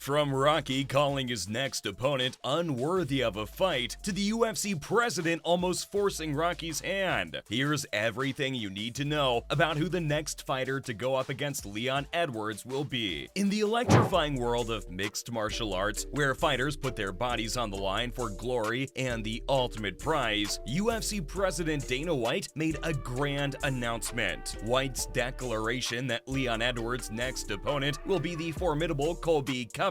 From Rocky calling his next opponent unworthy of a fight, to the UFC president almost forcing Rocky's hand, here's everything you need to know about who the next fighter to go up against Leon Edwards will be. In the electrifying world of mixed martial arts, where fighters put their bodies on the line for glory and the ultimate prize, UFC president Dana White made a grand announcement. White's declaration that Leon Edwards' next opponent will be the formidable Colby Covington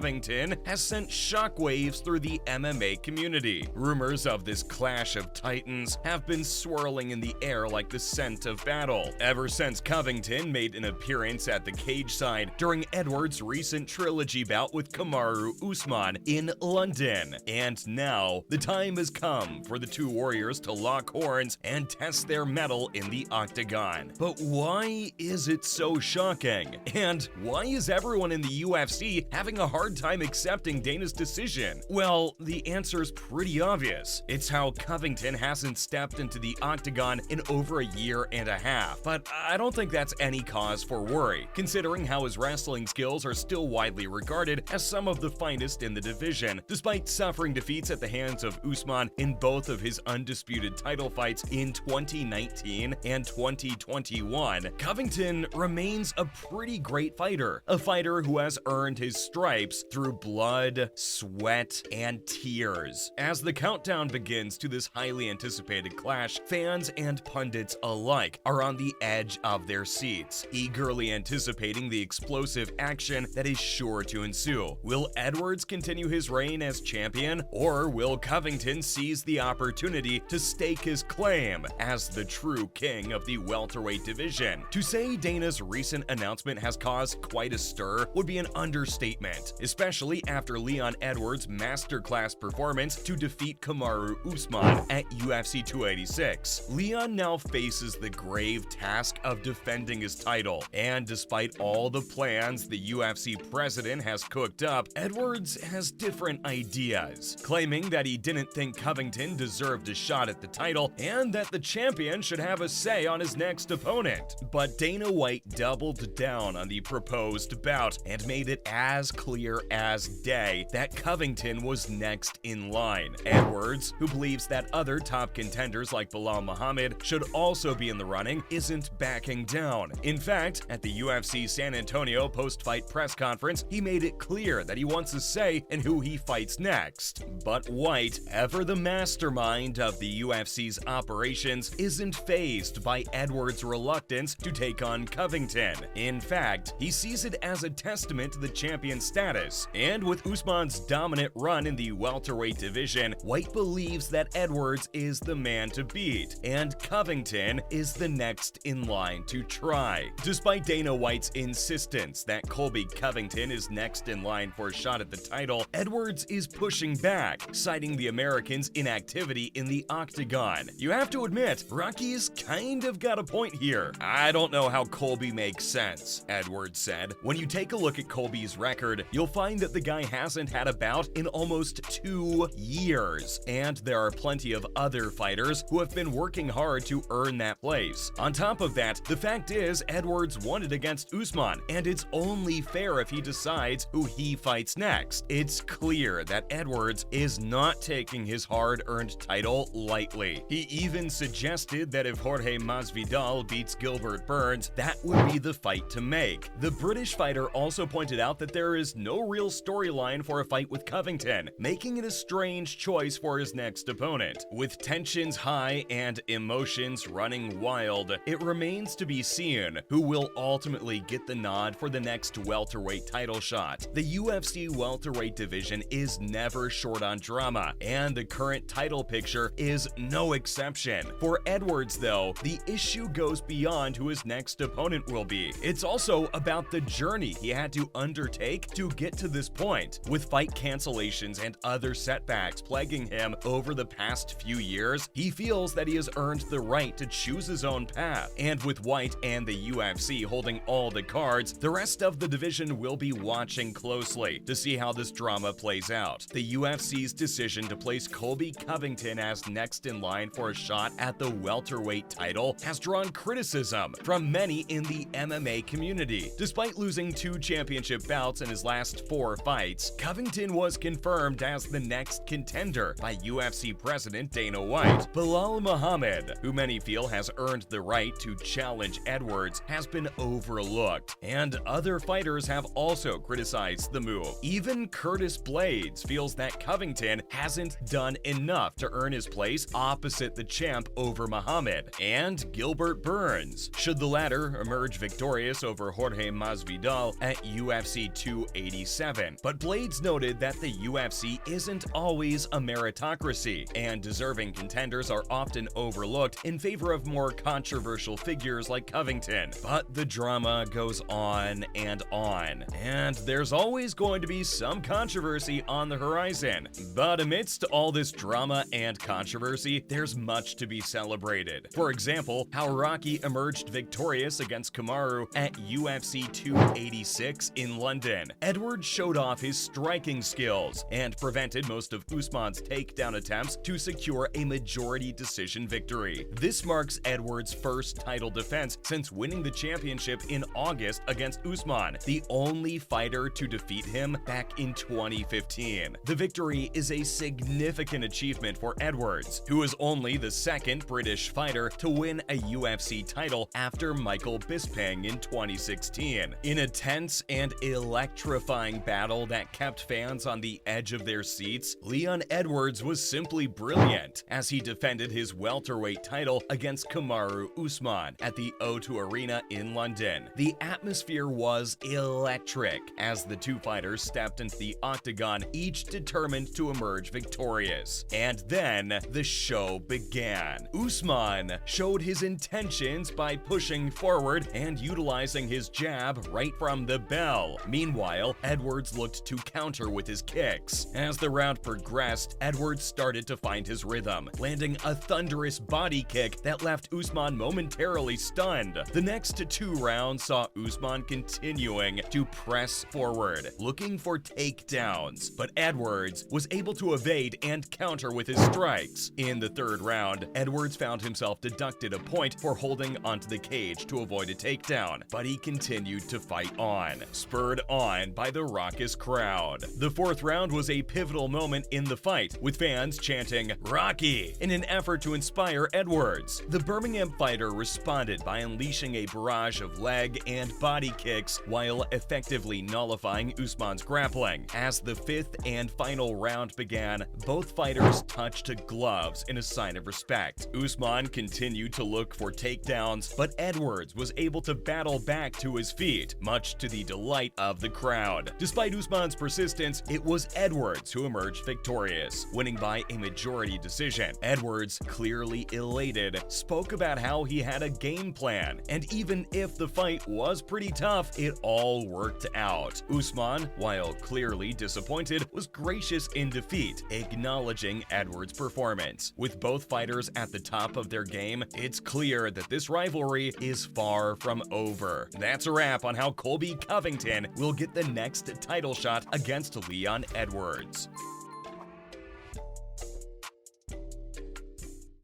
has sent shockwaves through the MMA community. Rumors of this clash of titans have been swirling in the air like the scent of battle, ever since Covington made an appearance at the cage side during Edwards' recent trilogy bout with Kamaru Usman in London. And now, the time has come for the two warriors to lock horns and test their mettle in the octagon. But why is it so shocking? And why is everyone in the UFC having a hard time accepting Dana's decision? Well, the answer's pretty obvious. It's how Covington hasn't stepped into the octagon in over a year and a half. But I don't think that's any cause for worry, considering how his wrestling skills are still widely regarded as some of the finest in the division, despite suffering defeats at the hands of Usman in both of his undisputed title fights in 2019 and 2021. Covington remains a pretty great fighter, a fighter who has earned his stripes through blood, sweat, and tears. As the countdown begins to this highly anticipated clash, fans and pundits alike are on the edge of their seats, eagerly anticipating the explosive action that is sure to ensue. Will Edwards continue his reign as champion, or will Covington seize the opportunity to stake his claim as the true king of the welterweight division? To say Dana's recent announcement has caused quite a stir would be an understatement, especially after Leon Edwards' masterclass performance to defeat Kamaru Usman at UFC 286. Leon now faces the grave task of defending his title, and despite all the plans the UFC president has cooked up, Edwards has different ideas, claiming that he didn't think Covington deserved a shot at the title and that the champion should have a say on his next opponent. But Dana White doubled down on the proposed bout and made it as clear as day that Covington was next in line. Edwards, who believes that other top contenders like Belal Muhammad should also be in the running, isn't backing down. In fact, at the UFC San Antonio post-fight press conference, he made it clear that he wants a say in who he fights next. But White, ever the mastermind of the UFC's operations, isn't fazed by Edwards' reluctance to take on Covington. In fact, he sees it as a testament to the champion's status. And with Usman's dominant run in the welterweight division, White believes that Edwards is the man to beat, and Covington is the next in line to try. Despite Dana White's insistence that Colby Covington is next in line for a shot at the title, Edwards is pushing back, citing the American's inactivity in the octagon. You have to admit, Rocky's kind of got a point here. "I don't know how Colby makes sense," Edwards said. "When you take a look at Colby's record, you'll find that the guy hasn't had a bout in almost 2 years, and there are plenty of other fighters who have been working hard to earn that place. On top of that, the fact is Edwards won it against Usman, and it's only fair if he decides who he fights next. It's clear that Edwards is not taking his hard-earned title lightly." He even suggested that if Jorge Masvidal beats Gilbert Burns, that would be the fight to make. The British fighter also pointed out that there is no real storyline for a fight with Covington, making it a strange choice for his next opponent. With tensions high and emotions running wild, it remains to be seen who will ultimately get the nod for the next welterweight title shot. The UFC welterweight division is never short on drama, and the current title picture is no exception. For Edwards, though, the issue goes beyond who his next opponent will be. It's also about the journey he had to undertake to get to this point. With fight cancellations and other setbacks plaguing him over the past few years, he feels that he has earned the right to choose his own path. And with White and the UFC holding all the cards, the rest of the division will be watching closely to see how this drama plays out. The UFC's decision to place Colby Covington as next in line for a shot at the welterweight title has drawn criticism from many in the MMA community. Despite losing 2 championship bouts in his last last 4 fights, Covington was confirmed as the next contender by UFC President Dana White. Belal Muhammad, who many feel has earned the right to challenge Edwards, has been overlooked, and other fighters have also criticized the move. Even Curtis Blaydes feels that Covington hasn't done enough to earn his place opposite the champ over Muhammad, and Gilbert Burns, should the latter emerge victorious over Jorge Masvidal at UFC 287. But Blaydes noted that the UFC isn't always a meritocracy, and deserving contenders are often overlooked in favor of more controversial figures like Covington. But the drama goes on, and there's always going to be some controversy on the horizon. But amidst all this drama and controversy, there's much to be celebrated. For example, how Rocky emerged victorious against Kamaru at UFC 286 in London. Edwards showed off his striking skills and prevented most of Usman's takedown attempts to secure a majority decision victory. This marks Edwards' first title defense since winning the championship in August against Usman, the only fighter to defeat him back in 2015. The victory is a significant achievement for Edwards, who is only the second British fighter to win a UFC title after Michael Bisping in 2016. In a tense and electrifying battle that kept fans on the edge of their seats, Leon Edwards was simply brilliant as he defended his welterweight title against Kamaru Usman at the O2 Arena in London. The atmosphere was electric as the two fighters stepped into the octagon, each determined to emerge victorious. And then the show began. Usman showed his intentions by pushing forward and utilizing his jab right from the bell. Meanwhile, Edwards looked to counter with his kicks. As the round progressed, Edwards started to find his rhythm, landing a thunderous body kick that left Usman momentarily stunned. The next 2 rounds saw Usman continuing to press forward, looking for takedowns, but Edwards was able to evade and counter with his strikes. In the 3rd round, Edwards found himself deducted a point for holding onto the cage to avoid a takedown, but he continued to fight on, spurred on by the raucous crowd. The 4th round was a pivotal moment in the fight, with fans chanting "Rocky" in an effort to inspire Edwards. The Birmingham fighter responded by unleashing a barrage of leg and body kicks while effectively nullifying Usman's grappling. As the 5th and final round began, both fighters touched gloves in a sign of respect. Usman continued to look for takedowns, but Edwards was able to battle back to his feet, much to the delight of the crowd. Despite Usman's persistence, it was Edwards who emerged victorious, winning by a majority decision. Edwards, clearly elated, spoke about how he had a game plan, and even if the fight was pretty tough, it all worked out. Usman, while clearly disappointed, was gracious in defeat, acknowledging Edwards' performance. With both fighters at the top of their game, it's clear that this rivalry is far from over. That's a wrap on how Colby Covington will get the next title shot against Leon Edwards.